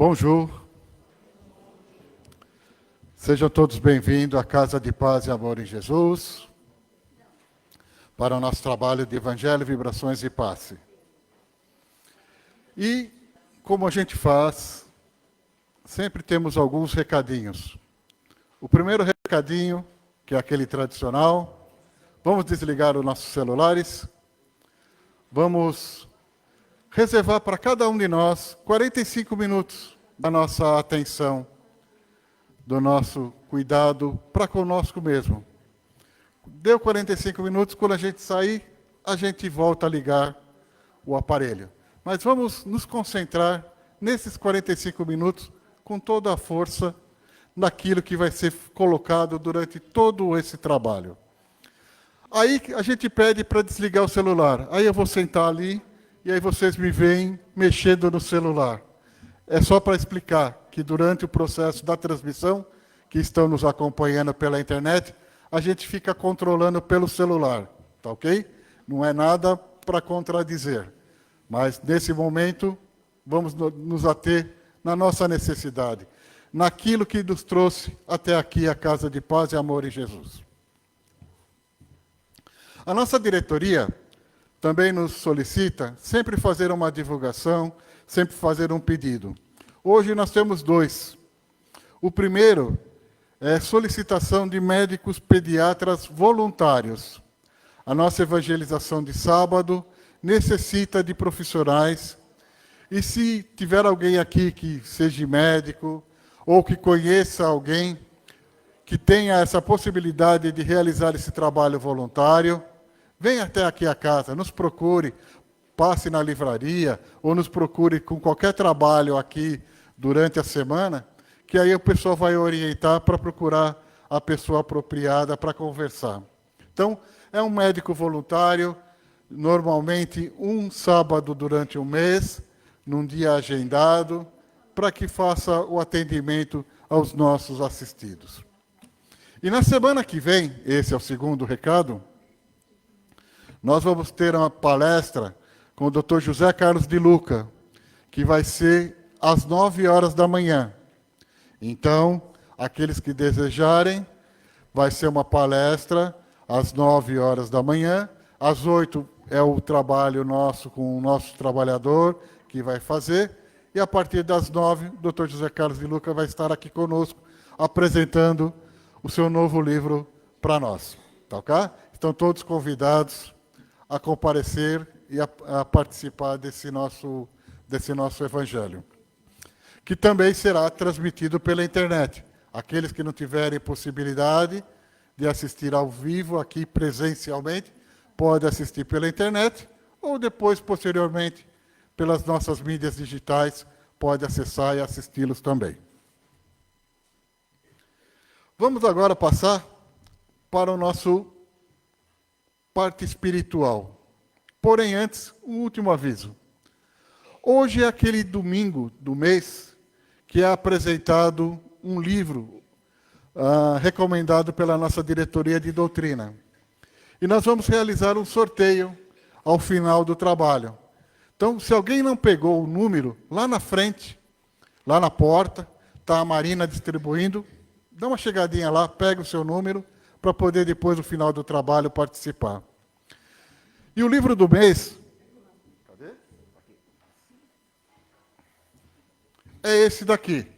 Bonjour. Sejam todos bem-vindos à Casa de Paz e Amor em Jesus, para o nosso trabalho de Evangelho, Vibrações e Passe. E, como a gente faz, sempre temos alguns recadinhos. O primeiro recadinho, que é aquele tradicional, vamos desligar os nossos celulares, vamos reservar para cada um de nós 45 minutos da nossa atenção, do nosso cuidado para conosco mesmo. Deu 45 minutos, quando a gente sair, a gente volta a ligar o aparelho. Mas vamos nos concentrar nesses 45 minutos com toda a força naquilo que vai ser colocado durante todo esse trabalho. Aí a gente pede para desligar o celular. Aí eu vou sentar ali e aí vocês me veem mexendo no celular. É só para explicar que durante o processo da transmissão, que estão nos acompanhando pela internet, a gente fica controlando pelo celular, tá ok? Não é nada para contradizer. Mas, nesse momento, vamos nos ater na nossa necessidade, naquilo que nos trouxe até aqui a Casa de Paz e Amor em Jesus. A nossa diretoria também nos solicita sempre fazer uma divulgação, sempre fazer um pedido. Hoje nós temos dois. O primeiro é solicitação de médicos pediatras voluntários. A nossa evangelização de sábado necessita de profissionais. E se tiver alguém aqui que seja médico, ou que conheça alguém que tenha essa possibilidade de realizar esse trabalho voluntário, venha até aqui a casa, nos procure, passe na livraria, ou nos procure com qualquer trabalho aqui durante a semana, que aí o pessoal vai orientar para procurar a pessoa apropriada para conversar. Então, é um médico voluntário, normalmente um sábado durante um mês, num dia agendado, para que faça o atendimento aos nossos assistidos. E na semana que vem, esse é o segundo recado, nós vamos ter uma palestra com o Dr. José Carlos de Luca, que vai ser às 9 horas da manhã. Então, aqueles que desejarem, vai ser uma palestra às 9 horas da manhã. Às 8 é o trabalho nosso com o nosso trabalhador que vai fazer. E a partir das 9, o Dr. José Carlos de Luca vai estar aqui conosco, apresentando o seu novo livro para nós. Tá ok? Estão todos convidados a comparecer e a participar desse nosso evangelho, que também será transmitido pela internet. Aqueles que não tiverem possibilidade de assistir ao vivo aqui presencialmente, podem assistir pela internet, ou depois, posteriormente, pelas nossas mídias digitais, pode acessar e assisti-los também. Vamos agora passar para o nosso parte espiritual. Porém, antes, um último aviso. Hoje é aquele domingo do mês que é apresentado um livro recomendado pela nossa diretoria de doutrina. E nós vamos realizar um sorteio ao final do trabalho. Então, se alguém não pegou o número, lá na frente, lá na porta, está a Marina distribuindo, dá uma chegadinha lá, pega o seu número, para poder depois, no final do trabalho, participar. E o livro do mês é esse daqui,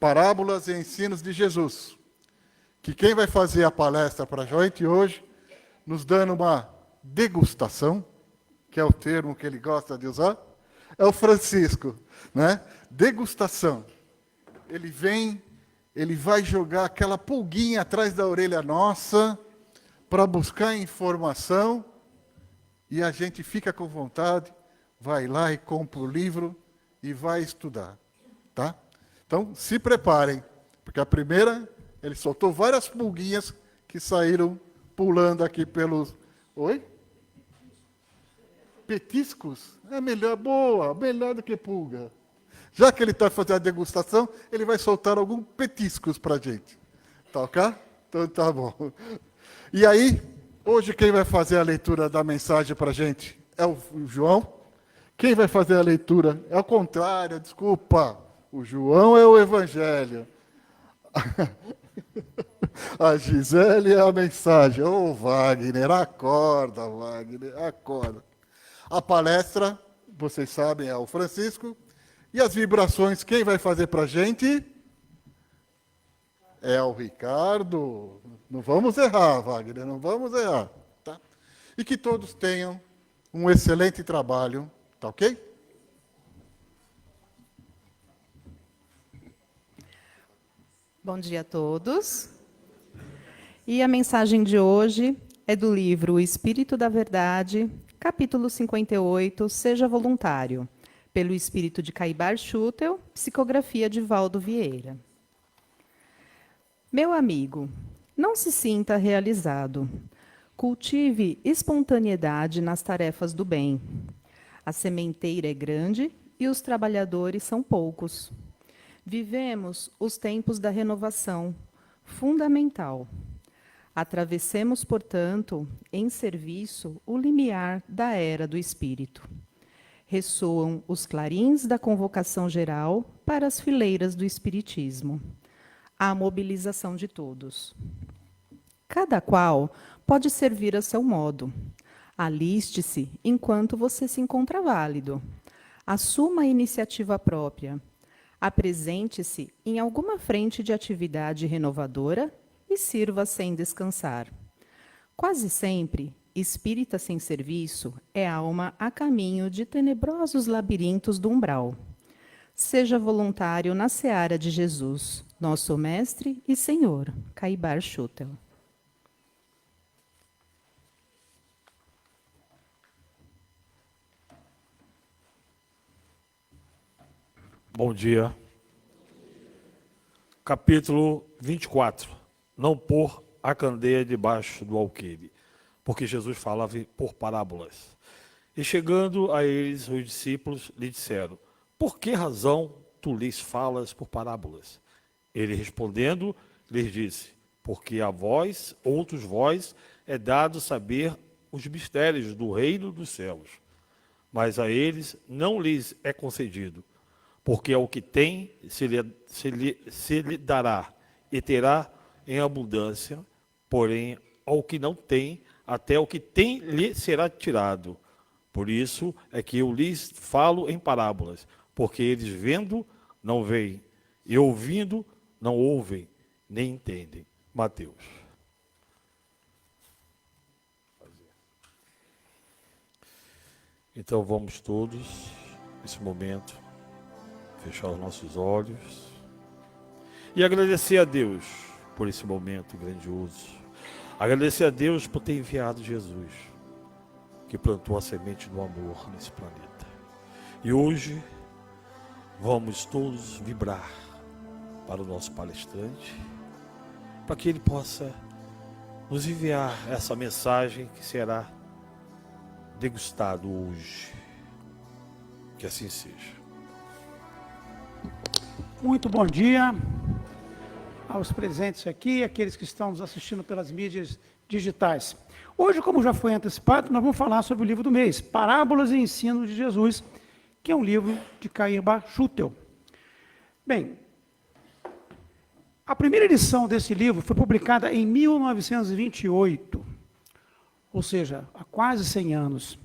Parábolas e Ensinos de Jesus, que quem vai fazer a palestra para a gente hoje, nos dando uma degustação, que é o termo que ele gosta de usar, é o Francisco, né? Degustação. Ele vai jogar aquela pulguinha atrás da orelha nossa para buscar informação e a gente fica com vontade, vai lá e compra o livro e vai estudar. Tá? Então, se preparem, porque a primeira, ele soltou várias pulguinhas que saíram pulando aqui pelos... Oi? Petiscos? É melhor, boa, melhor do que pulga. Já que ele está fazendo a degustação, ele vai soltar alguns petiscos para a gente. Tá ok? Então tá bom. E aí, hoje quem vai fazer a leitura da mensagem para a gente é o João. Quem vai fazer a leitura é o contrário, desculpa. O João é o Evangelho. A Gisele é a mensagem. Ô, Wagner, acorda, Wagner, acorda. A palestra, vocês sabem, é o Francisco. E as vibrações, quem vai fazer para a gente? É o Ricardo. Não vamos errar, Wagner, não vamos errar. Tá? E que todos tenham um excelente trabalho, tá ok? Bom dia a todos. E a mensagem de hoje é do livro O Espírito da Verdade, capítulo 58, Seja Voluntário, pelo espírito de Caibar Schutel, psicografia de Valdo Vieira. Meu amigo, não se sinta realizado. Cultive espontaneidade nas tarefas do bem. A sementeira é grande e os trabalhadores são poucos. Vivemos os tempos da renovação, fundamental. Atravessemos, portanto, em serviço, o limiar da era do Espírito. Ressoam os clarins da convocação geral para as fileiras do Espiritismo. A mobilização de todos. Cada qual pode servir a seu modo. Aliste-se enquanto você se encontra válido. Assuma a iniciativa própria. Apresente-se em alguma frente de atividade renovadora e sirva sem descansar. Quase sempre, espírita sem serviço é alma a caminho de tenebrosos labirintos do umbral. Seja voluntário na seara de Jesus, nosso Mestre e Senhor, Caibar Schutel. Bom dia. Capítulo 24. Não pôr a candeia debaixo do alqueire, porque Jesus falava por parábolas. E chegando a eles, os discípulos lhe disseram: por que razão tu lhes falas por parábolas? Ele respondendo, lhes disse: porque a vós, outros vós, é dado saber os mistérios do reino dos céus, mas a eles não lhes é concedido. Porque ao que tem se lhe dará e terá em abundância, porém ao que não tem, até o que tem lhe será tirado. Por isso é que eu lhes falo em parábolas, porque eles vendo não veem, e ouvindo não ouvem, nem entendem. Mateus. Então vamos todos, nesse momento, fechar os nossos olhos e agradecer a Deus por esse momento grandioso. Agradecer a Deus por ter enviado Jesus, que plantou a semente do amor nesse planeta. E hoje vamos todos vibrar para o nosso palestrante, para que ele possa nos enviar essa mensagem que será degustado hoje. Que assim seja. Muito bom dia aos presentes aqui, aqueles que estão nos assistindo pelas mídias digitais. Hoje, como já foi antecipado, nós vamos falar sobre o livro do mês, Parábolas e Ensino de Jesus, que é um livro de Caibar Schutel. Bem, a primeira edição desse livro foi publicada em 1928, ou seja, há quase 100 anos.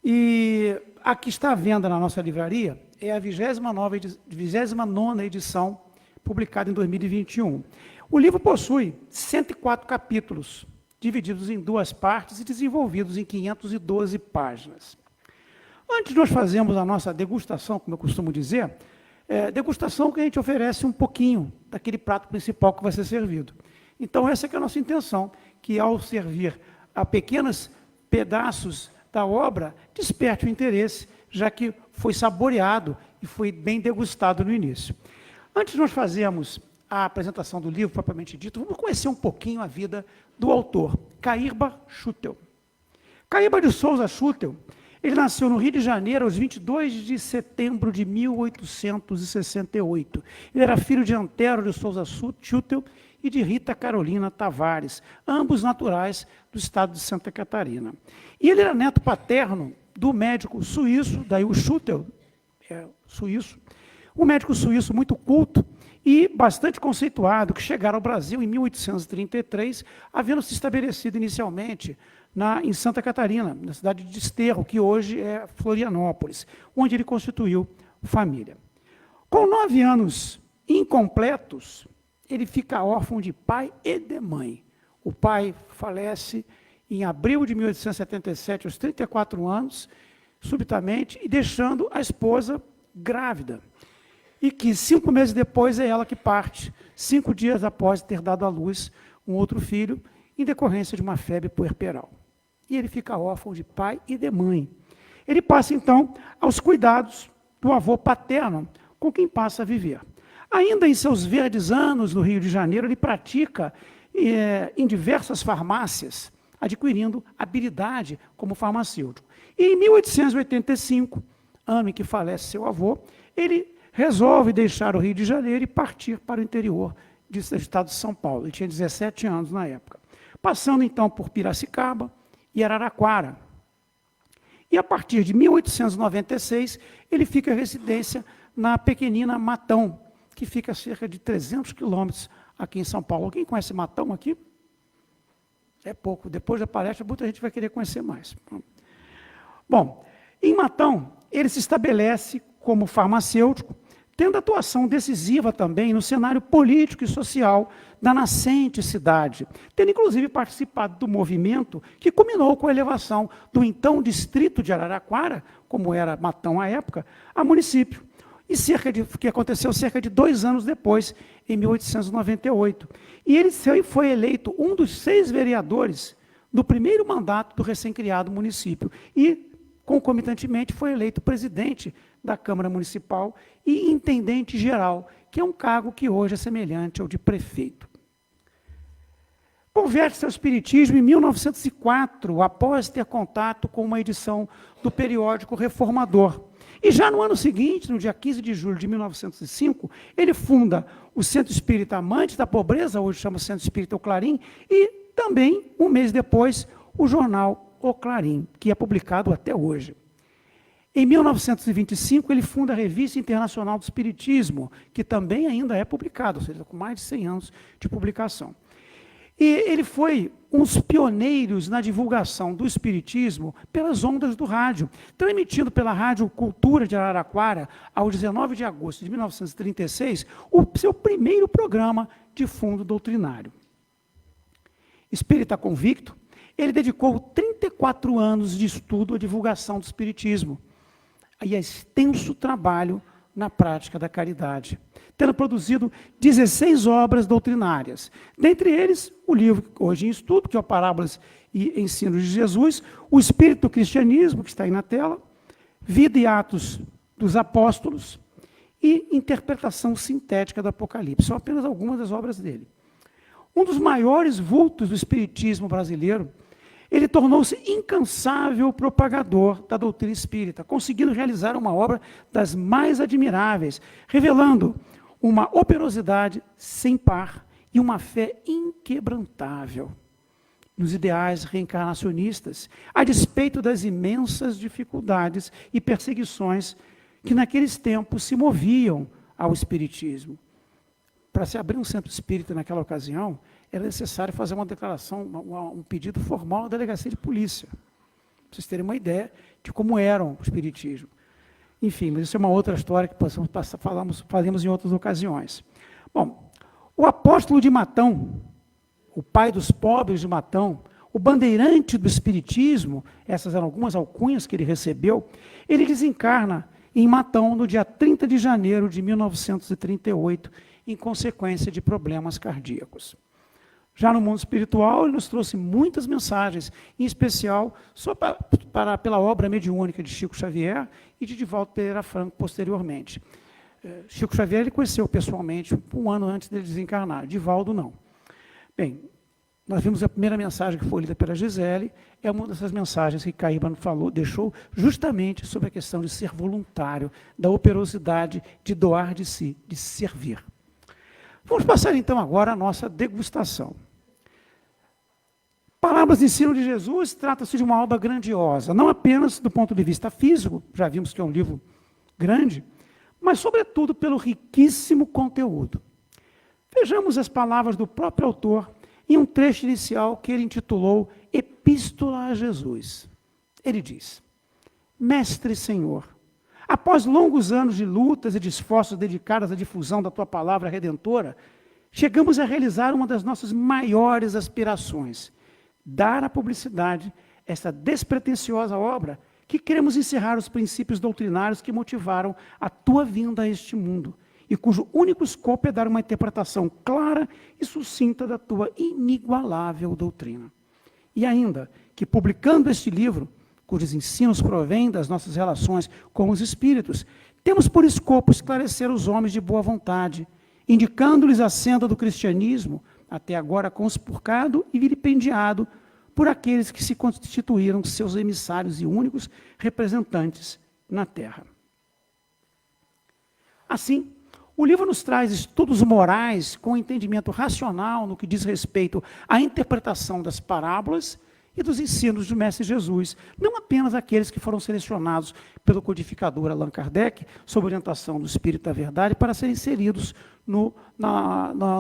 E a que está à venda na nossa livraria é a 29ª edição, publicada em 2021. O livro possui 104 capítulos, divididos em 2 partes e desenvolvidos em 512 páginas. Antes de nós fazermos a nossa degustação, como eu costumo dizer, degustação que a gente oferece um pouquinho daquele prato principal que vai ser servido. Então, essa é a nossa intenção, que ao servir a pequenos pedaços da obra, desperte o interesse, já que foi saboreado e foi bem degustado no início. Antes de nós fazermos a apresentação do livro, propriamente dito, vamos conhecer um pouquinho a vida do autor, Caibar Schutel. Caibar de Souza Schutel, ele nasceu no Rio de Janeiro aos 22 de setembro de 1868. Ele era filho de Antero de Souza Schutel e de Rita Carolina Tavares, ambos naturais do estado de Santa Catarina. E ele era neto paterno do médico suíço, daí o Schutel, suíço, um médico suíço muito culto e bastante conceituado, que chegaram ao Brasil em 1833, havendo se estabelecido inicialmente em Santa Catarina, na cidade de Desterro, que hoje é Florianópolis, onde ele constituiu família. Com 9 anos incompletos, ele fica órfão de pai e de mãe. O pai falece em abril de 1877, aos 34 anos, subitamente, e deixando a esposa grávida. E que 5 meses depois é ela que parte, 5 dias após ter dado à luz um outro filho, em decorrência de uma febre puerperal. E ele fica órfão de pai e de mãe. Ele passa, então, aos cuidados do avô paterno, com quem passa a viver. Ainda em seus verdes anos no Rio de Janeiro, ele pratica em diversas farmácias, adquirindo habilidade como farmacêutico. E em 1885, ano em que falece seu avô, ele resolve deixar o Rio de Janeiro e partir para o interior do estado de São Paulo. Ele tinha 17 anos na época. Passando, então, por Piracicaba e Araraquara. E, a partir de 1896, ele fica em residência na pequenina Matão, que fica a cerca de 300 quilômetros aqui em São Paulo. Alguém conhece Matão aqui? É pouco. Depois da palestra, muita gente vai querer conhecer mais. Bom, em Matão, ele se estabelece como farmacêutico, tendo atuação decisiva também no cenário político e social da nascente cidade, tendo inclusive participado do movimento que culminou com a elevação do então distrito de Araraquara, como era Matão à época, a município, e que aconteceu cerca de 2 anos depois, em 1898. E ele foi eleito um dos 6 vereadores do primeiro mandato do recém-criado município, e, concomitantemente, foi eleito presidente da Câmara Municipal e intendente geral, que é um cargo que hoje é semelhante ao de prefeito. Converte-se ao espiritismo em 1904, após ter contato com uma edição do periódico Reformador. E já no ano seguinte, no dia 15 de julho de 1905, ele funda o Centro Espírita Amantes da Pobreza, hoje chama Centro Espírita O Clarim, e também, um mês depois, o jornal O Clarim, que é publicado até hoje. Em 1925, ele funda a Revista Internacional do Espiritismo, que também ainda é publicada, ou seja, com mais de 100 anos de publicação. E ele foi um dos pioneiros na divulgação do espiritismo pelas ondas do rádio, transmitindo pela Rádio Cultura de Araraquara, ao 19 de agosto de 1936, o seu primeiro programa de fundo doutrinário. Espírita convicto, ele dedicou 34 anos de estudo à divulgação do espiritismo e a extenso trabalho na prática da caridade, tendo produzido 16 obras doutrinárias. Dentre eles, o livro hoje em estudo, que é o Parábolas e Ensinos de Jesus, o Espírito do Cristianismo, que está aí na tela, Vida e Atos dos Apóstolos e Interpretação Sintética do Apocalipse. São apenas algumas das obras dele. Um dos maiores vultos do espiritismo brasileiro, ele tornou-se incansável propagador da doutrina espírita, conseguindo realizar uma obra das mais admiráveis, revelando uma operosidade sem par e uma fé inquebrantável nos ideais reencarnacionistas, a despeito das imensas dificuldades e perseguições que naqueles tempos se moviam ao espiritismo. Para se abrir um centro espírita naquela ocasião, era necessário fazer uma declaração, um pedido formal à delegacia de polícia, para vocês terem uma ideia de como era o espiritismo. Enfim, mas isso é uma outra história que falamos em outras ocasiões. Bom, o apóstolo de Matão, o pai dos pobres de Matão, o bandeirante do espiritismo, essas eram algumas alcunhas que ele recebeu, ele desencarna em Matão no dia 30 de janeiro de 1938, em consequência de problemas cardíacos. Já no mundo espiritual, ele nos trouxe muitas mensagens, em especial só pela obra mediúnica de Chico Xavier e de Divaldo Pereira Franco, posteriormente. Chico Xavier ele conheceu pessoalmente um ano antes dele desencarnar, Divaldo não. Bem, nós vimos a primeira mensagem que foi lida pela Gisele, é uma dessas mensagens que Caíba falou, deixou justamente sobre a questão de ser voluntário, da operosidade de doar de si, de servir. Vamos passar então agora a nossa degustação. Parábolas de Ensino de Jesus trata-se de uma obra grandiosa, não apenas do ponto de vista físico, já vimos que é um livro grande, mas, sobretudo, pelo riquíssimo conteúdo. Vejamos as palavras do próprio autor em um trecho inicial que ele intitulou Epístola a Jesus. Ele diz: Mestre Senhor, após longos anos de lutas e de esforços dedicados à difusão da tua palavra redentora, chegamos a realizar uma das nossas maiores aspirações, dar à publicidade esta despretensiosa obra que queremos encerrar os princípios doutrinários que motivaram a tua vinda a este mundo e cujo único escopo é dar uma interpretação clara e sucinta da tua inigualável doutrina. E ainda, que publicando este livro, cujos ensinos provêm das nossas relações com os espíritos, temos por escopo esclarecer os homens de boa vontade, indicando-lhes a senda do cristianismo, até agora conspurcado e vilipendiado por aqueles que se constituíram seus emissários e únicos representantes na Terra. Assim, o livro nos traz estudos morais com entendimento racional no que diz respeito à interpretação das parábolas e dos ensinos do Mestre Jesus, não apenas aqueles que foram selecionados pelo codificador Allan Kardec, sob orientação do Espírito da Verdade, para serem inseridos no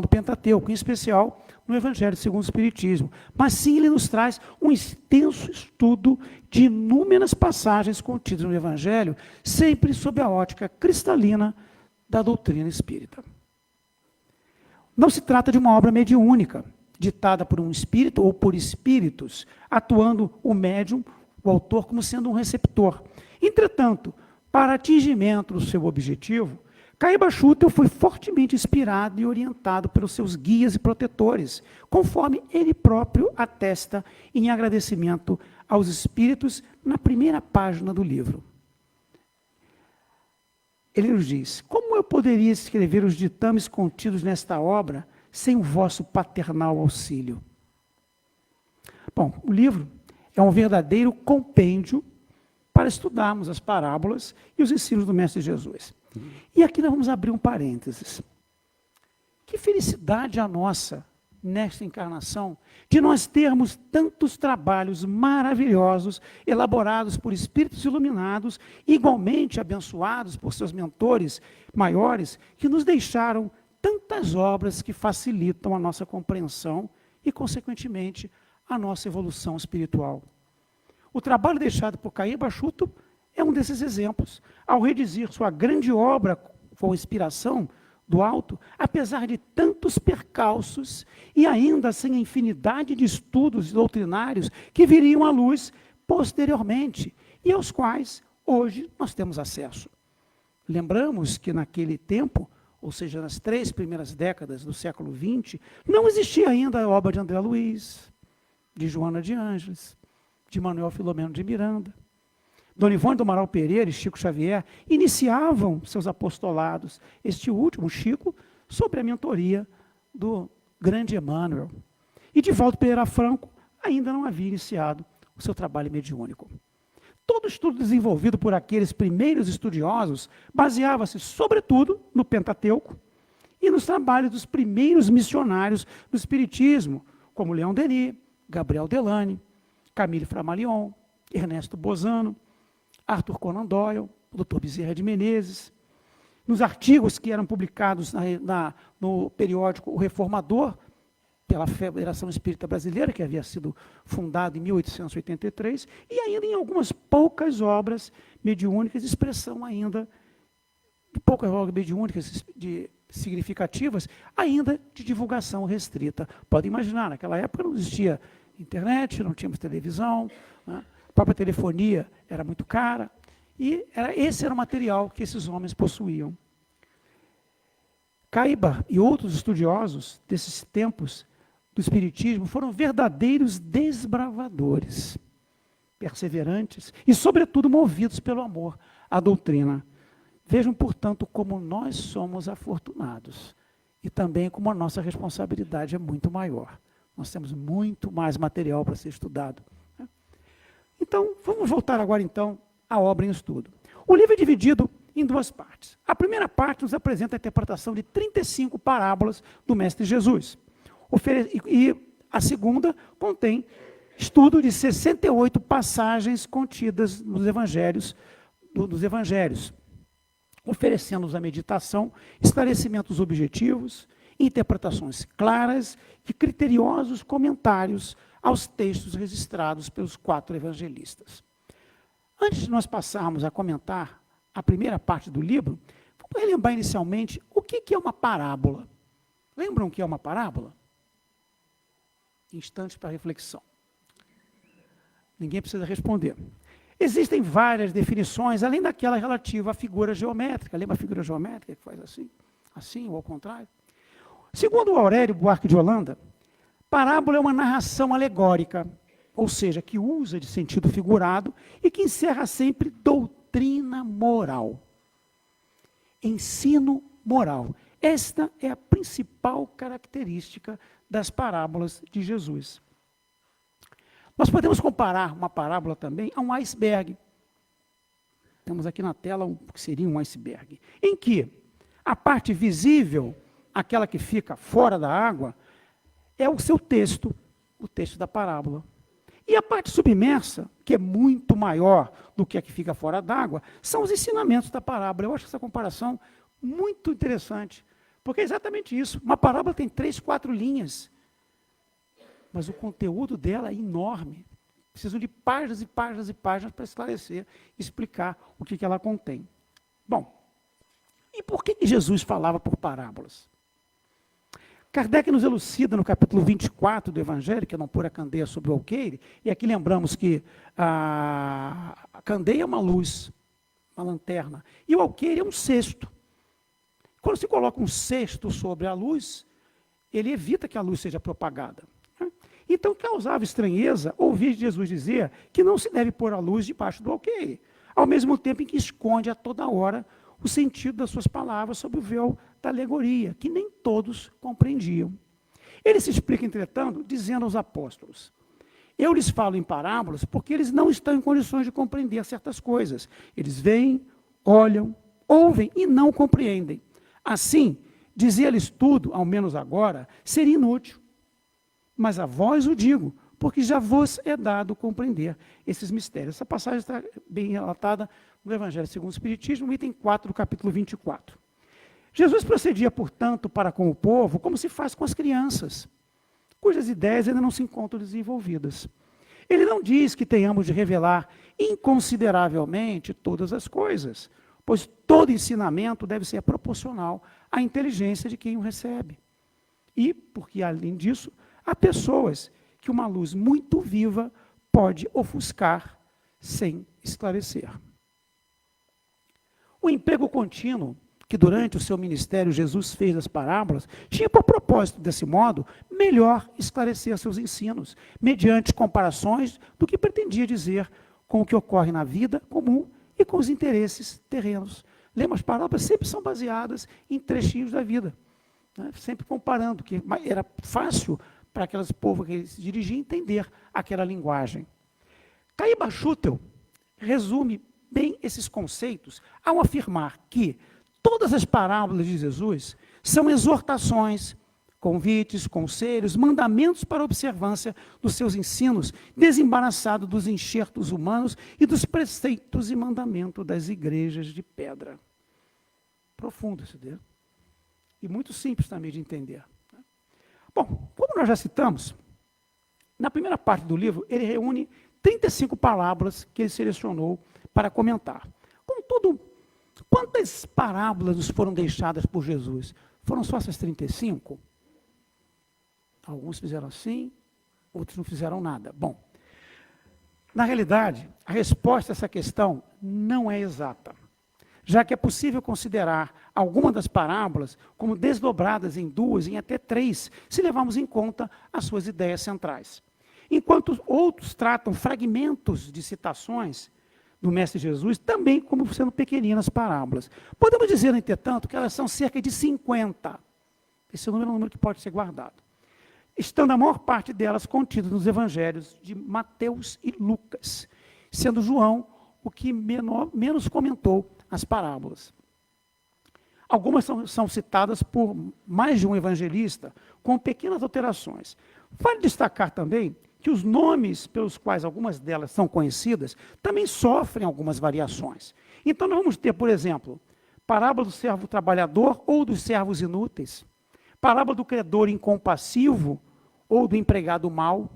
Pentateuco, em especial no Evangelho segundo o Espiritismo. Mas sim, ele nos traz um extenso estudo de inúmeras passagens contidas no Evangelho, sempre sob a ótica cristalina da doutrina espírita. Não se trata de uma obra mediúnica, ditada por um espírito ou por espíritos, atuando o médium, o autor, como sendo um receptor. Entretanto, para atingimento do seu objetivo, Caiba Schutel foi fortemente inspirado e orientado pelos seus guias e protetores, conforme ele próprio atesta em agradecimento aos espíritos na primeira página do livro. Ele nos diz: como eu poderia escrever os ditames contidos nesta obra sem o vosso paternal auxílio? Bom, o livro é um verdadeiro compêndio para estudarmos as parábolas e os ensinos do Mestre Jesus. E aqui nós vamos abrir um parênteses. Que felicidade a nossa, nesta encarnação, de nós termos tantos trabalhos maravilhosos, elaborados por espíritos iluminados, igualmente abençoados por seus mentores maiores, que nos deixaram tantas obras que facilitam a nossa compreensão e, consequentemente, a nossa evolução espiritual. O trabalho deixado por Caiba Schutel é um desses exemplos. Ao redigir sua grande obra com inspiração do alto, apesar de tantos percalços e ainda sem a infinidade de estudos doutrinários que viriam à luz posteriormente e aos quais hoje nós temos acesso. Lembramos que naquele tempo, ou seja, nas 3 primeiras décadas do século XX, não existia ainda a obra de André Luiz, de Joana de Ângeles, de Manuel Filomeno de Miranda. Dona Ivone do Amaral Pereira e Chico Xavier iniciavam seus apostolados, este último, Chico, sob a mentoria do grande Emmanuel. E Divaldo Pereira Franco ainda não havia iniciado o seu trabalho mediúnico. Todo o estudo desenvolvido por aqueles primeiros estudiosos baseava-se, sobretudo, no Pentateuco e nos trabalhos dos primeiros missionários do Espiritismo, como Leon Denis, Gabriel Delany, Camille Flammarion, Ernesto Bozano, Arthur Conan Doyle, o Dr. Bezerra de Menezes, nos artigos que eram publicados no periódico O Reformador, pela Federação Espírita Brasileira, que havia sido fundado em 1883, e ainda em algumas poucas obras mediúnicas, expressão ainda, poucas obras mediúnicas significativas, ainda de divulgação restrita. Pode imaginar, naquela época não existia internet, não tínhamos televisão, né? A própria telefonia era muito cara, e esse era o material que esses homens possuíam. Caiba e outros estudiosos desses tempos do Espiritismo foram verdadeiros desbravadores, perseverantes e, sobretudo, movidos pelo amor à doutrina. Vejam, portanto, como nós somos afortunados e também como a nossa responsabilidade é muito maior. Nós temos muito mais material para ser estudado. Então, vamos voltar agora, então, à obra em estudo. O livro é dividido em 2 partes. A primeira parte nos apresenta a interpretação de 35 parábolas do Mestre Jesus. E a segunda contém estudo de 68 passagens contidas nos evangelhos, oferecendo-nos a meditação, esclarecimentos objetivos, interpretações claras e criteriosos comentários aos textos registrados pelos 4 evangelistas. Antes de nós passarmos a comentar a primeira parte do livro, vamos relembrar inicialmente o que é uma parábola. Lembram o que é uma parábola? Instantes para reflexão. Ninguém precisa responder. Existem várias definições, além daquela relativa à figura geométrica. Lembra a figura geométrica que faz assim? Assim ou ao contrário? Segundo Aurélio Buarque de Holanda, parábola é uma narração alegórica, ou seja, que usa de sentido figurado e que encerra sempre doutrina moral. Ensino moral. Esta é a principal característica das parábolas de Jesus. Nós podemos comparar uma parábola também a um iceberg. Temos aqui na tela o que seria um iceberg, em que a parte visível, aquela que fica fora da água, é o seu texto, o texto da parábola. E a parte submersa, que é muito maior do que a que fica fora d'água, são os ensinamentos da parábola. Eu acho essa comparação muito interessante, porque é exatamente isso. Uma parábola tem 3, 4 linhas, mas o conteúdo dela é enorme. Precisam de páginas e páginas e páginas para esclarecer, explicar o que ela contém. Bom, e por que Jesus falava por parábolas? Kardec nos elucida no capítulo 24 do Evangelho, que é não pôr a candeia sobre o alqueire, e aqui lembramos que a candeia é uma luz, uma lanterna, e o alqueire é um cesto. Quando se coloca um cesto sobre a luz, ele evita que a luz seja propagada. Então causava estranheza ouvir Jesus dizer que não se deve pôr a luz debaixo do alqueire, ao mesmo tempo em que esconde a toda hora o sentido das suas palavras sob o véu da alegoria, que nem todos compreendiam. Ele se explica, entretanto, dizendo aos apóstolos: eu lhes falo em parábolas porque eles não estão em condições de compreender certas coisas. Eles veem, olham, ouvem e não compreendem. Assim, dizer-lhes tudo, ao menos agora, seria inútil. Mas a vós o digo, porque já vos é dado compreender esses mistérios. Essa passagem está bem relatada no Evangelho segundo o Espiritismo, no item 4 do capítulo 24. Jesus procedia, portanto, para com o povo, como se faz com as crianças, cujas ideias ainda não se encontram desenvolvidas. Ele não diz que tenhamos de revelar inconsideravelmente todas as coisas, pois todo ensinamento deve ser proporcional à inteligência de quem o recebe. E, porque além disso, há pessoas que uma luz muito viva pode ofuscar sem esclarecer. O emprego contínuo que durante o seu ministério Jesus fez das parábolas tinha por propósito, desse modo, melhor esclarecer seus ensinos, mediante comparações do que pretendia dizer com o que ocorre na vida comum e com os interesses terrenos. Lembra, as parábolas sempre são baseadas em trechinhos da vida, né? Sempre comparando, que era fácil para aqueles povos que ele se dirigia entender aquela linguagem. Caíba Schutel resume bem esses conceitos ao afirmar que todas as parábolas de Jesus são exortações, convites, conselhos, mandamentos para a observância dos seus ensinos, desembaraçado dos enxertos humanos e dos preceitos e mandamentos das igrejas de pedra. Profundo essa ideia. E muito simples também de entender. Bom, como nós já citamos, na primeira parte do livro, ele reúne 35 parábolas que ele selecionou para comentar. Contudo, quantas parábolas nos foram deixadas por Jesus? Foram só essas 35? Alguns fizeram assim, outros não fizeram nada. Bom, na realidade, a resposta a essa questão não é exata, já que é possível considerar algumas das parábolas como desdobradas em 2, em até 3, se levarmos em conta as suas ideias centrais. Enquanto outros tratam fragmentos de citações do Mestre Jesus, também como sendo pequeninas parábolas. Podemos dizer, entretanto, que elas são cerca de 50. Esse número é um número que pode ser guardado. Estando a maior parte delas contidas nos evangelhos de Mateus e Lucas, sendo João o que menos comentou as parábolas. Algumas são citadas por mais de um evangelista, com pequenas alterações. Vale destacar também que os nomes pelos quais algumas delas são conhecidas também sofrem algumas variações. Então, nós vamos ter, por exemplo, parábola do servo trabalhador ou dos servos inúteis, parábola do credor incompassivo ou do empregado mau,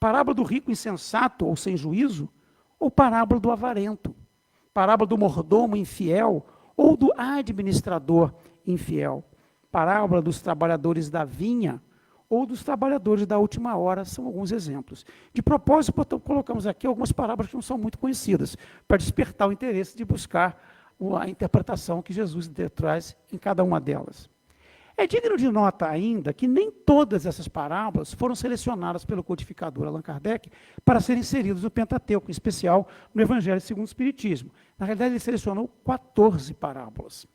parábola do rico insensato ou sem juízo, ou parábola do avarento, parábola do mordomo infiel ou do administrador infiel, parábola dos trabalhadores da vinha ou dos trabalhadores da última hora, são alguns exemplos. De propósito, colocamos aqui algumas parábolas que não são muito conhecidas, para despertar o interesse de buscar a interpretação que Jesus traz em cada uma delas. É digno de nota ainda que nem todas essas parábolas foram selecionadas pelo codificador Allan Kardec para serem inseridas no Pentateuco, em especial no Evangelho segundo o Espiritismo. Na realidade, ele selecionou 14 parábolas.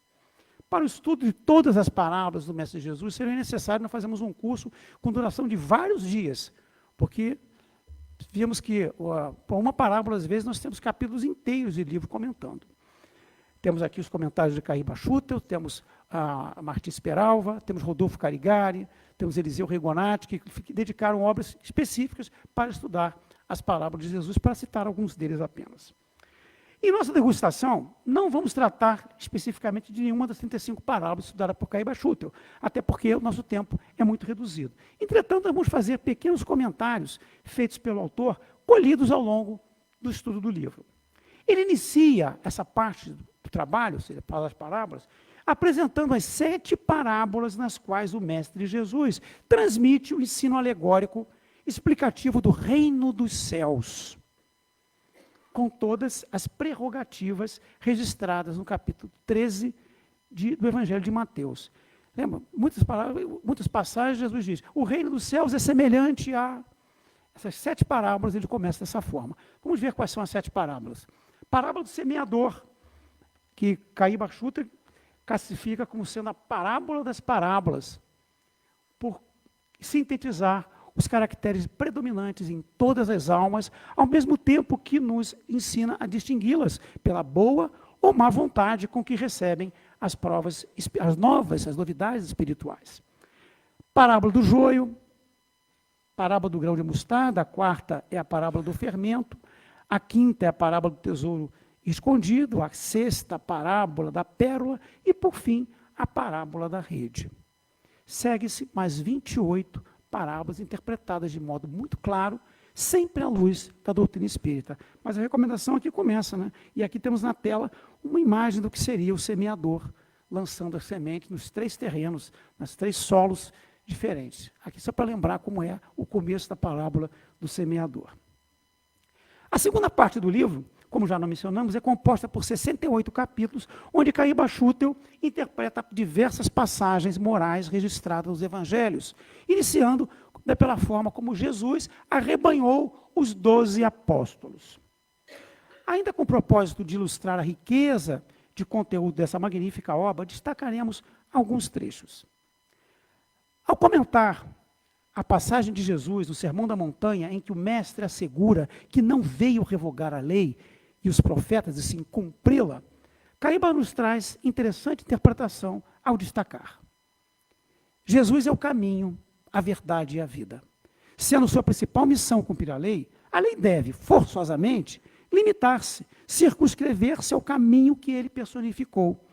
Para o estudo de todas as parábolas do Mestre Jesus, seria necessário nós fazermos um curso com duração de vários dias, porque vimos que, por uma parábola, às vezes, nós temos capítulos inteiros de livro comentando. Temos aqui os comentários de Caíba Schutel, temos a Martins Peralva, temos Rodolfo Carigari, temos Eliseu Regonati, que dedicaram obras específicas para estudar as parábolas de Jesus, para citar alguns deles apenas. Em nossa degustação, não vamos tratar especificamente de nenhuma das 35 parábolas estudadas por Caíba Schutel, até porque o nosso tempo é muito reduzido. Entretanto, vamos fazer pequenos comentários feitos pelo autor, colhidos ao longo do estudo do livro. Ele inicia essa parte do trabalho, ou seja, as parábolas, apresentando as 7 parábolas nas quais o Mestre Jesus transmite o ensino alegórico explicativo do reino dos céus, com todas as prerrogativas registradas no capítulo 13 do Evangelho de Mateus. Lembra? Muitas passagens Jesus diz, o reino dos céus é semelhante a... Essas 7 parábolas ele começa dessa forma. Vamos ver quais são as 7 parábolas. Parábola do semeador, que Caíba Schutel classifica como sendo a parábola das parábolas, por sintetizar os caracteres predominantes em todas as almas, ao mesmo tempo que nos ensina a distingui-las pela boa ou má vontade com que recebem as provas, as novidades espirituais. Parábola do joio, parábola do grão de mostarda, a 4ª é a parábola do fermento, a 5ª é a parábola do tesouro escondido, a 6ª parábola da pérola e, por fim, a parábola da rede. Segue-se mais 28 parábolas interpretadas de modo muito claro, sempre à luz da doutrina espírita. Mas a recomendação aqui começa, né? E aqui temos na tela uma imagem do que seria o semeador, lançando a semente nos 3 terrenos, nas 3 solos diferentes. Aqui só para lembrar como é o começo da parábola do semeador. A segunda parte do livro, como já não mencionamos, é composta por 68 capítulos, onde Caíba Schutel interpreta diversas passagens morais registradas nos evangelhos, iniciando pela forma como Jesus arrebanhou os 12 apóstolos. Ainda com o propósito de ilustrar a riqueza de conteúdo dessa magnífica obra, destacaremos alguns trechos. Ao comentar a passagem de Jesus no Sermão da Montanha, em que o mestre assegura que não veio revogar a lei e os profetas, e sim cumpri-la, Caíba nos traz interessante interpretação ao destacar. Jesus é o caminho, a verdade e a vida. Sendo sua principal missão cumprir a lei deve, forçosamente, limitar-se, circunscrever-se ao caminho que ele personificou.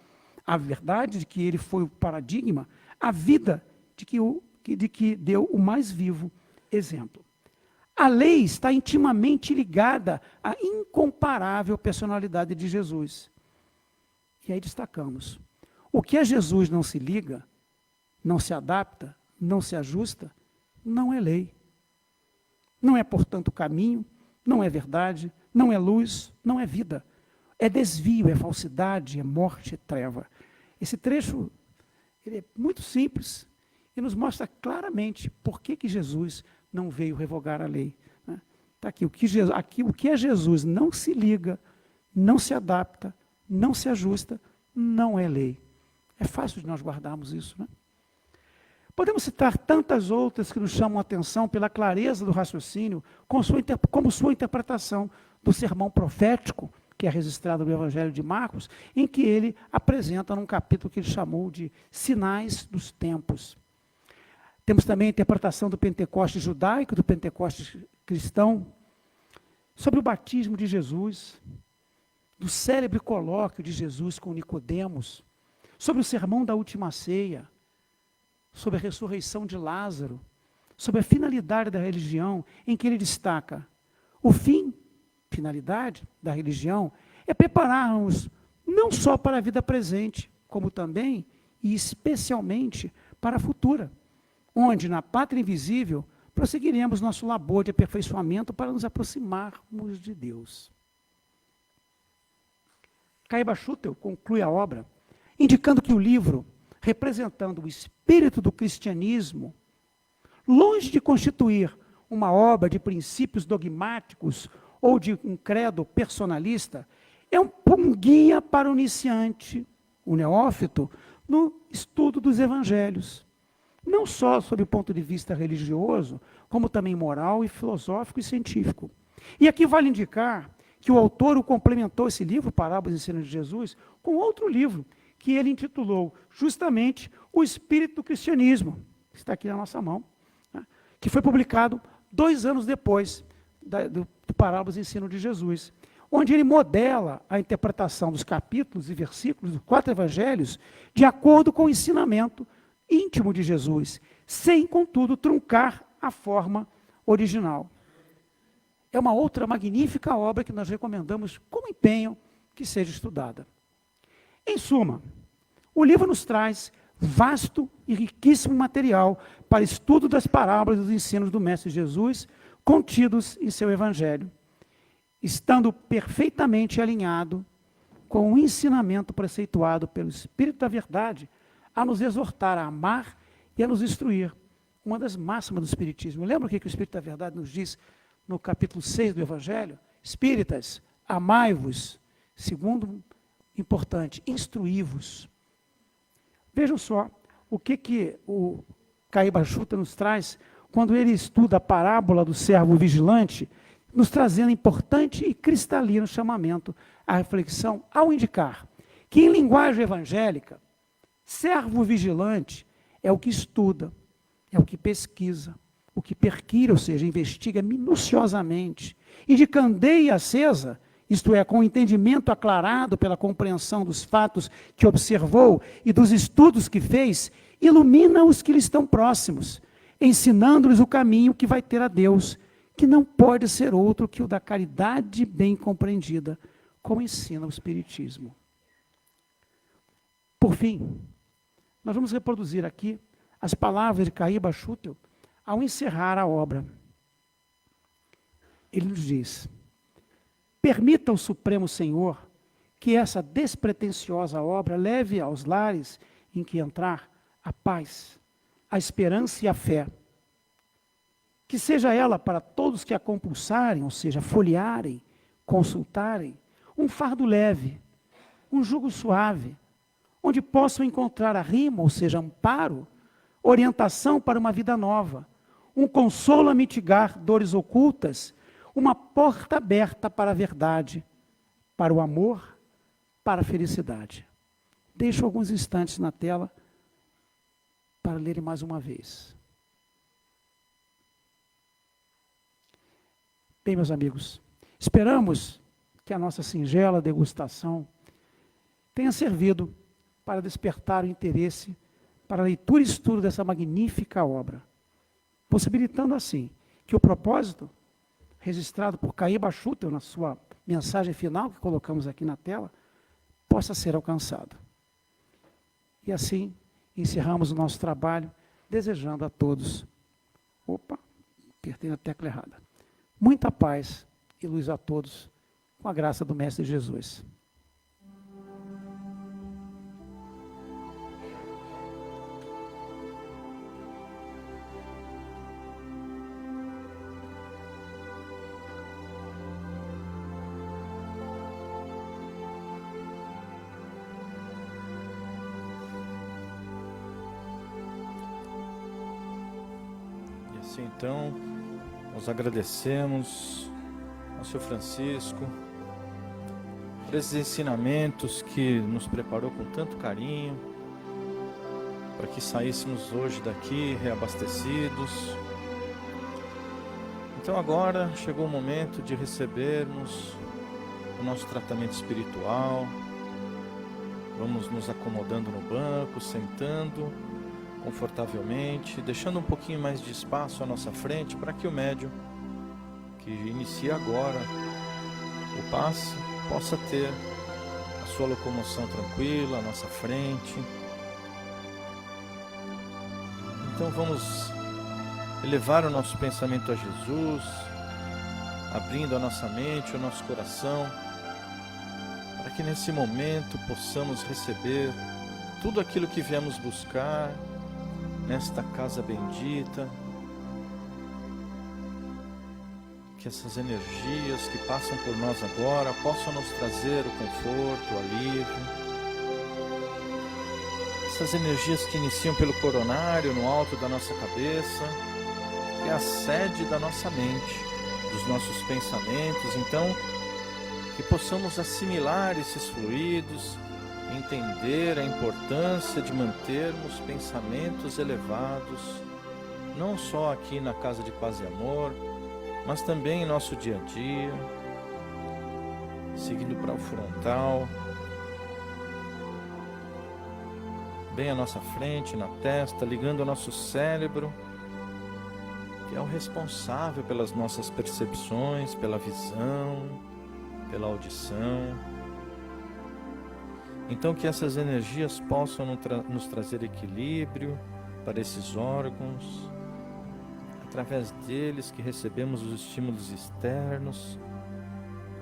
A verdade de que ele foi o paradigma, a vida de que deu o mais vivo exemplo. A lei está intimamente ligada à incomparável personalidade de Jesus. E aí destacamos. O que a Jesus não se liga, não se adapta, não se ajusta, não é lei. Não é, portanto, caminho, não é verdade, não é luz, não é vida. É desvio, é falsidade, é morte, é treva. Esse trecho ele é muito simples e nos mostra claramente por que Jesus não veio revogar a lei. Está aqui, o que a Jesus não se liga, não se adapta, não se ajusta, não é lei. É fácil de nós guardarmos isso, né? Podemos citar tantas outras que nos chamam a atenção pela clareza do raciocínio, como sua interpretação do sermão profético, que é registrado no Evangelho de Marcos, em que ele apresenta num capítulo que ele chamou de Sinais dos Tempos. Temos também a interpretação do Pentecostes judaico, do Pentecostes cristão, sobre o batismo de Jesus, do célebre colóquio de Jesus com Nicodemos, sobre o sermão da última ceia, sobre a ressurreição de Lázaro, sobre a finalidade da religião, em que ele destaca: o finalidade da religião é preparar-nos não só para a vida presente, como também e especialmente para a futura, onde na pátria invisível prosseguiremos nosso labor de aperfeiçoamento para nos aproximarmos de Deus. Caiba Schutel conclui a obra indicando que o livro, representando o espírito do cristianismo, longe de constituir uma obra de princípios dogmáticos ou de um credo personalista, é um guia para o iniciante, o neófito, no estudo dos evangelhos. Não só sob o ponto de vista religioso, como também moral e filosófico e científico. E aqui vale indicar que o autor complementou esse livro, Parábolas e Ensinos de Jesus, com outro livro, que ele intitulou justamente O Espírito do Cristianismo, que está aqui na nossa mão, né, que foi publicado 2 anos depois do Parábolas e Ensinos de Jesus, onde ele modela a interpretação dos capítulos e versículos dos 4 evangelhos de acordo com o ensinamento íntimo de Jesus, sem, contudo, truncar a forma original. É uma outra magnífica obra que nós recomendamos com empenho que seja estudada. Em suma, o livro nos traz vasto e riquíssimo material para estudo das parábolas e dos ensinos do Mestre Jesus contidos em seu Evangelho, estando perfeitamente alinhado com o ensinamento preceituado pelo Espírito da Verdade a nos exortar a amar e a nos instruir. Uma das máximas do Espiritismo. Lembra o que o Espírito da Verdade nos diz no capítulo 6 do Evangelho? Espíritas, amai-vos. Segundo, importante, instruí-vos. Vejam só o que o Caiba Schutel nos traz quando ele estuda a parábola do servo vigilante, nos trazendo importante e cristalino chamamento à reflexão ao indicar que, em linguagem evangélica, servo vigilante é o que estuda, é o que pesquisa, o que perquira, ou seja, investiga minuciosamente, e de candeia acesa, isto é, com o entendimento aclarado pela compreensão dos fatos que observou e dos estudos que fez, ilumina os que lhe estão próximos, ensinando-lhes o caminho que vai ter a Deus, que não pode ser outro que o da caridade bem compreendida, como ensina o Espiritismo. Por fim, nós vamos reproduzir aqui as palavras de Caiba Schutel ao encerrar a obra. Ele nos diz: permita ao Supremo Senhor que essa despretensiosa obra leve aos lares em que entrar a paz, a esperança e a fé. Que seja ela para todos que a compulsarem, ou seja, folhearem, consultarem, um fardo leve, um jugo suave, onde possam encontrar a rima, ou seja, amparo, orientação para uma vida nova, um consolo a mitigar dores ocultas, uma porta aberta para a verdade, para o amor, para a felicidade. Deixo alguns instantes na tela para ler mais uma vez. Bem, meus amigos, esperamos que a nossa singela degustação tenha servido para despertar o interesse para a leitura e estudo dessa magnífica obra, possibilitando assim que o propósito registrado por Caiba Schutel na sua mensagem final, que colocamos aqui na tela, possa ser alcançado. E assim encerramos o nosso trabalho, desejando a todos, apertei a tecla errada, muita paz e luz a todos, com a graça do Mestre Jesus. Assim, então, nós agradecemos ao Sr. Francisco por esses ensinamentos que nos preparou com tanto carinho, para que saíssemos hoje daqui reabastecidos. Então agora chegou o momento de recebermos o nosso tratamento espiritual. Vamos nos acomodando no banco, sentando confortavelmente, deixando um pouquinho mais de espaço à nossa frente para que o médium, que inicia agora o passe, possa ter a sua locomoção tranquila à nossa frente. Então vamos elevar o nosso pensamento a Jesus, abrindo a nossa mente, o nosso coração, para que nesse momento possamos receber tudo aquilo que viemos buscar nesta casa bendita. Que essas energias que passam por nós agora possam nos trazer o conforto, o alívio. Essas energias que iniciam pelo coronário, no alto da nossa cabeça, que é a sede da nossa mente, dos nossos pensamentos. Então, que possamos assimilar esses fluidos, entender a importância de mantermos pensamentos elevados, não só aqui na Casa de Paz e Amor, mas também em nosso dia a dia, seguindo para o frontal, bem à nossa frente, na testa, ligando ao nosso cérebro, que é o responsável pelas nossas percepções, pela visão, pela audição. Então que essas energias possam nos trazer equilíbrio para esses órgãos, através deles que recebemos os estímulos externos.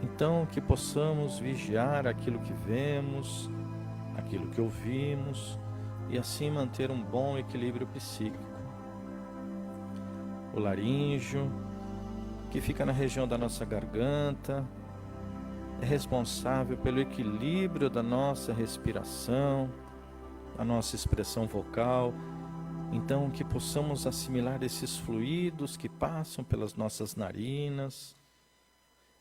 Então que possamos vigiar aquilo que vemos, aquilo que ouvimos, e assim manter um bom equilíbrio psíquico. O laríngeo, que fica na região da nossa garganta, é responsável pelo equilíbrio da nossa respiração, da nossa expressão vocal. Então que possamos assimilar esses fluidos que passam pelas nossas narinas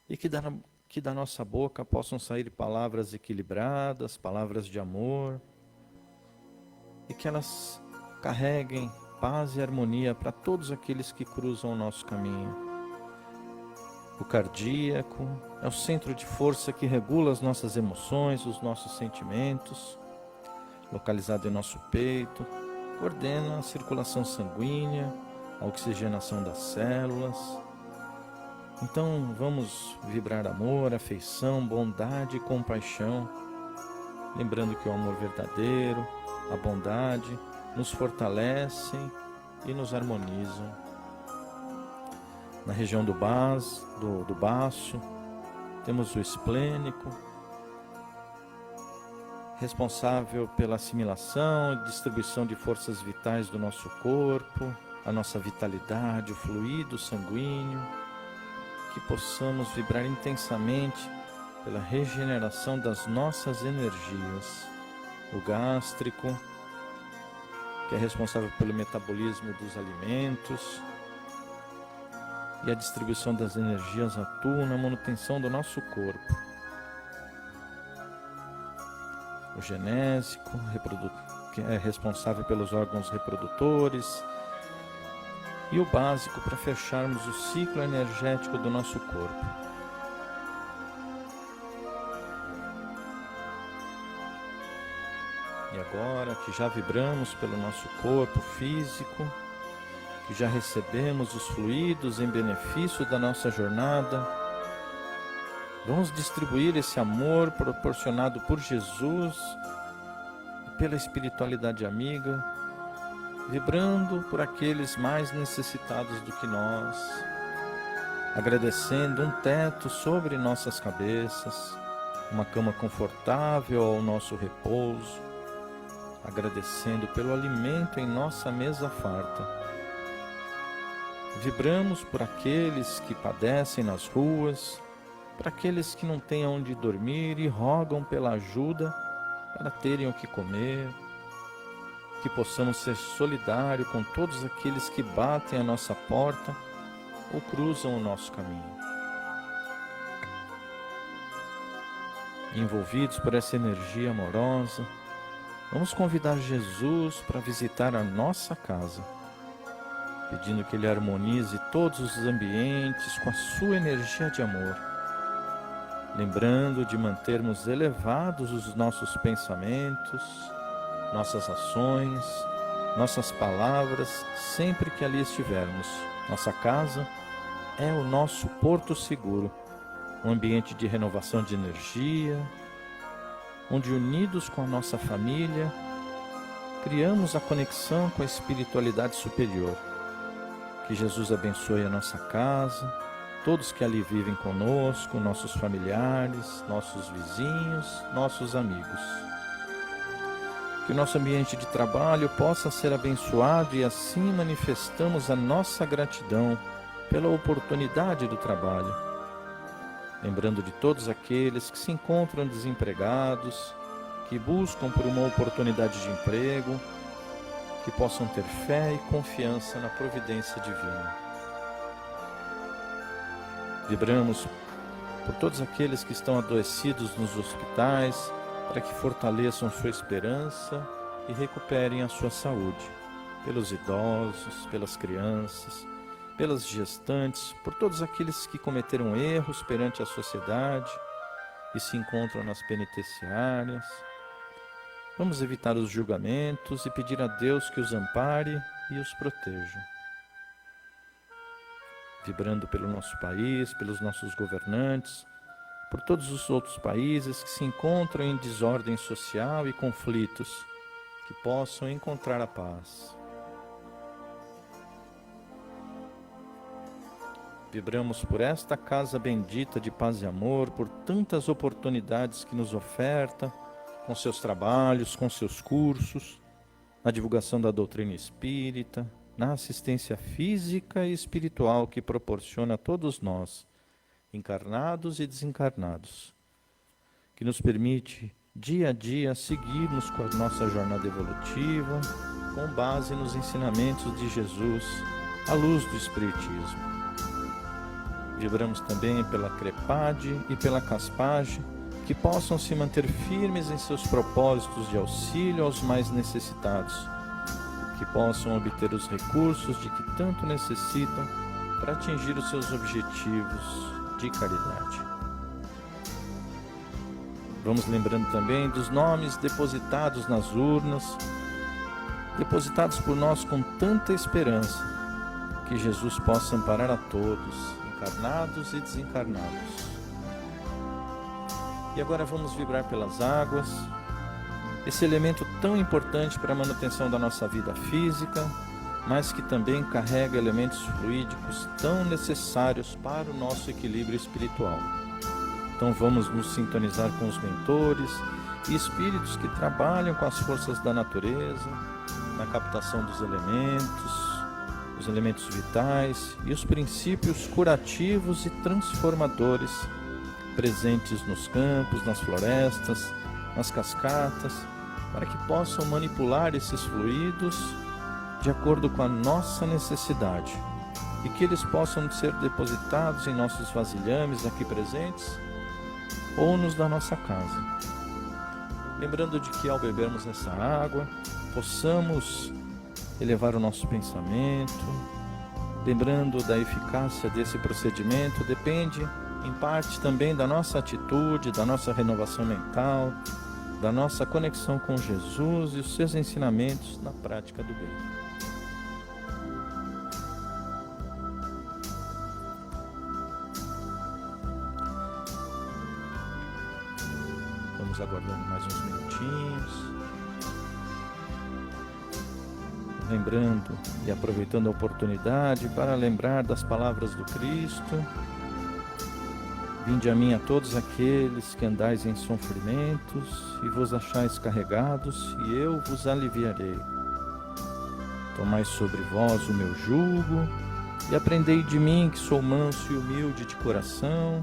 e que da nossa boca possam sair palavras equilibradas, palavras de amor, e que elas carreguem paz e harmonia para todos aqueles que cruzam o nosso caminho. O cardíaco é o centro de força que regula as nossas emoções, os nossos sentimentos, localizado em nosso peito, coordena a circulação sanguínea, a oxigenação das células. Então vamos vibrar amor, afeição, bondade e compaixão, lembrando que o amor verdadeiro, a bondade, nos fortalecem e nos harmonizam. Na região do baço, temos o esplênico, responsável pela assimilação e distribuição de forças vitais do nosso corpo, a nossa vitalidade, o fluido sanguíneo, que possamos vibrar intensamente pela regeneração das nossas energias. O gástrico, que é responsável pelo metabolismo dos alimentos, e a distribuição das energias atua na manutenção do nosso corpo. O genésico, que é responsável pelos órgãos reprodutores, e o básico para fecharmos o ciclo energético do nosso corpo. E agora que já vibramos pelo nosso corpo físico, que já recebemos os fluidos em benefício da nossa jornada, vamos distribuir esse amor proporcionado por Jesus e pela espiritualidade amiga, vibrando por aqueles mais necessitados do que nós, agradecendo um teto sobre nossas cabeças, uma cama confortável ao nosso repouso, agradecendo pelo alimento em nossa mesa farta. Vibramos por aqueles que padecem nas ruas, para aqueles que não têm onde dormir e rogam pela ajuda para terem o que comer. Que possamos ser solidários com todos aqueles que batem a nossa porta ou cruzam o nosso caminho. Envolvidos por essa energia amorosa, vamos convidar Jesus para visitar a nossa casa, pedindo que Ele harmonize todos os ambientes com a sua energia de amor. lembrando de mantermos elevados os nossos pensamentos, nossas ações, nossas palavras, sempre que ali estivermos. Nossa casa é o nosso porto seguro, um ambiente de renovação de energia, onde unidos com a nossa família, criamos a conexão com a espiritualidade superior. Que Jesus abençoe a nossa casa, todos que ali vivem conosco, nossos familiares, nossos vizinhos, nossos amigos. Que o nosso ambiente de trabalho possa ser abençoado e assim manifestamos a nossa gratidão pela oportunidade do trabalho. Lembrando de todos aqueles que se encontram desempregados, que buscam por uma oportunidade de emprego, que possam ter fé e confiança na providência divina. Vibramos por todos aqueles que estão adoecidos nos hospitais, para que fortaleçam sua esperança e recuperem a sua saúde, pelos idosos, pelas crianças, pelas gestantes, por todos aqueles que cometeram erros perante a sociedade e se encontram nas penitenciárias. Vamos evitar os julgamentos e pedir a Deus que os ampare e os proteja. Vibrando pelo nosso país, pelos nossos governantes, por todos os outros países que se encontram em desordem social e conflitos, que possam encontrar a paz. Vibramos por esta casa bendita de paz e amor, por tantas oportunidades que nos oferta, com seus trabalhos, com seus cursos, na divulgação da doutrina espírita, na assistência física e espiritual que proporciona a todos nós, encarnados e desencarnados, que nos permite dia a dia seguirmos com a nossa jornada evolutiva, com base nos ensinamentos de Jesus, à luz do Espiritismo. Vibramos também pela CREPAD e pela CASPAGE, que possam se manter firmes em seus propósitos de auxílio aos mais necessitados, que possam obter os recursos de que tanto necessitam para atingir os seus objetivos de caridade. Vamos lembrando também dos nomes depositados nas urnas, depositados por nós com tanta esperança, que Jesus possa amparar a todos, encarnados e desencarnados. E agora vamos vibrar pelas águas, esse elemento tão importante para a manutenção da nossa vida física, mas que também carrega elementos fluídicos tão necessários para o nosso equilíbrio espiritual. Então vamos nos sintonizar com os mentores e espíritos que trabalham com as forças da natureza, na captação dos elementos, os elementos vitais e os princípios curativos e transformadores presentes nos campos, nas florestas, nas cascatas, para que possam manipular esses fluidos de acordo com a nossa necessidade e que eles possam ser depositados em nossos vasilhames aqui presentes ou nos da nossa casa. Lembrando de que ao bebermos essa água, possamos elevar o nosso pensamento, lembrando da eficácia desse procedimento, depende em parte também da nossa atitude, da nossa renovação mental, da nossa conexão com Jesus e os seus ensinamentos na prática do bem. Vamos aguardando mais uns minutinhos. Lembrando e aproveitando a oportunidade para lembrar das palavras do Cristo. Vinde a mim a todos aqueles que andais em sofrimentos e vos achais carregados, e eu vos aliviarei. Tomai sobre vós o meu jugo e aprendei de mim, que sou manso e humilde de coração,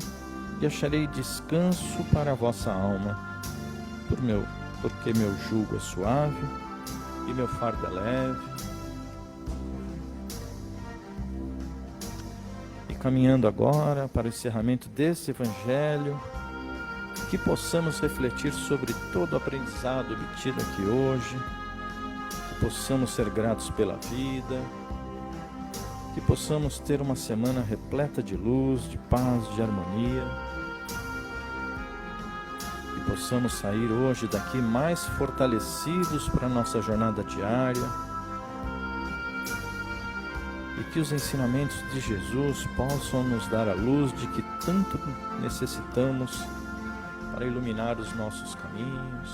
e acharei descanso para a vossa alma, porque meu jugo é suave e meu fardo é leve. Caminhando agora para o encerramento desse Evangelho, que possamos refletir sobre todo o aprendizado obtido aqui hoje, que possamos ser gratos pela vida, que possamos ter uma semana repleta de luz, de paz, de harmonia, possamos sair hoje daqui mais fortalecidos para a nossa jornada diária e que os ensinamentos de Jesus possam nos dar a luz de que tanto necessitamos para iluminar os nossos caminhos.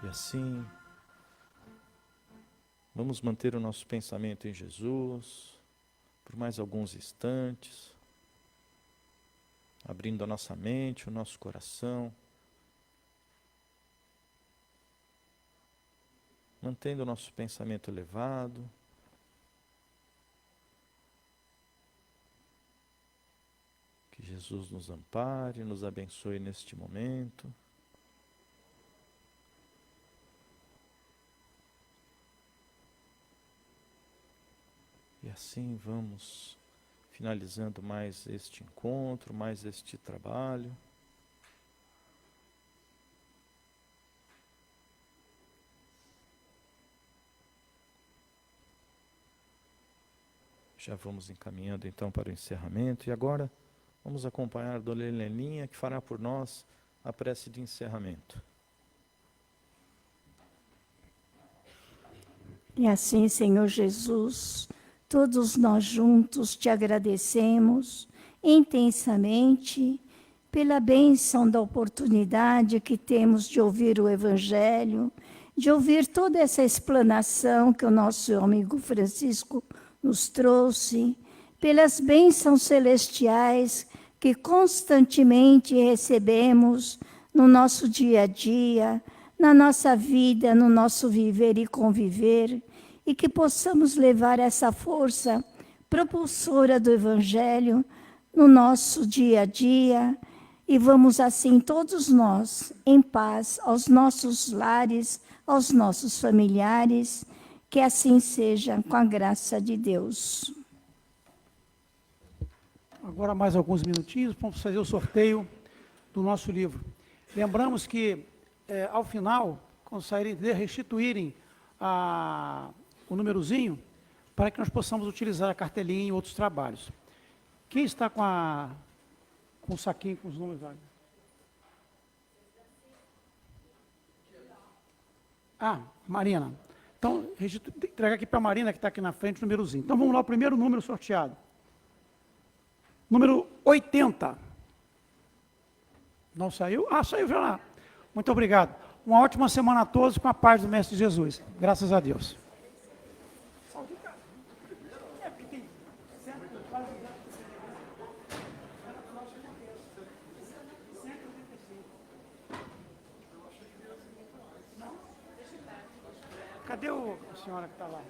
E assim, vamos manter o nosso pensamento em Jesus por mais alguns instantes, abrindo a nossa mente, o nosso coração, mantendo o nosso pensamento elevado. Que Jesus nos ampare, nos abençoe neste momento. E assim vamos finalizando mais este encontro, mais este trabalho. Já vamos encaminhando então para o encerramento. E agora vamos acompanhar a Dona Heleninha, que fará por nós a prece de encerramento. E assim, Senhor Jesus, todos nós juntos te agradecemos intensamente pela bênção da oportunidade que temos de ouvir o Evangelho, de ouvir toda essa explanação que o nosso amigo Francisco nos trouxe, pelas bênçãos celestiais que constantemente recebemos no nosso dia a dia, na nossa vida, no nosso viver e conviver, e que possamos levar essa força propulsora do Evangelho no nosso dia a dia, e vamos assim todos nós, em paz, aos nossos lares, aos nossos familiares, que assim seja, com a graça de Deus. Agora mais alguns minutinhos, vamos fazer o sorteio do nosso livro. Lembramos que, ao final, quando saírem, restituírem o númerozinho, para que nós possamos utilizar a cartelinha em outros trabalhos. Quem está com o saquinho com os números? Marina. Então, entrega aqui para a Marina, que está aqui na frente, o númerozinho. Então, vamos lá, o primeiro número sorteado. Número 80. Não saiu? Saiu já lá. Muito obrigado. Uma ótima semana a todos, com a paz do Mestre Jesus. Graças a Deus. Cadê a senhora que está lá?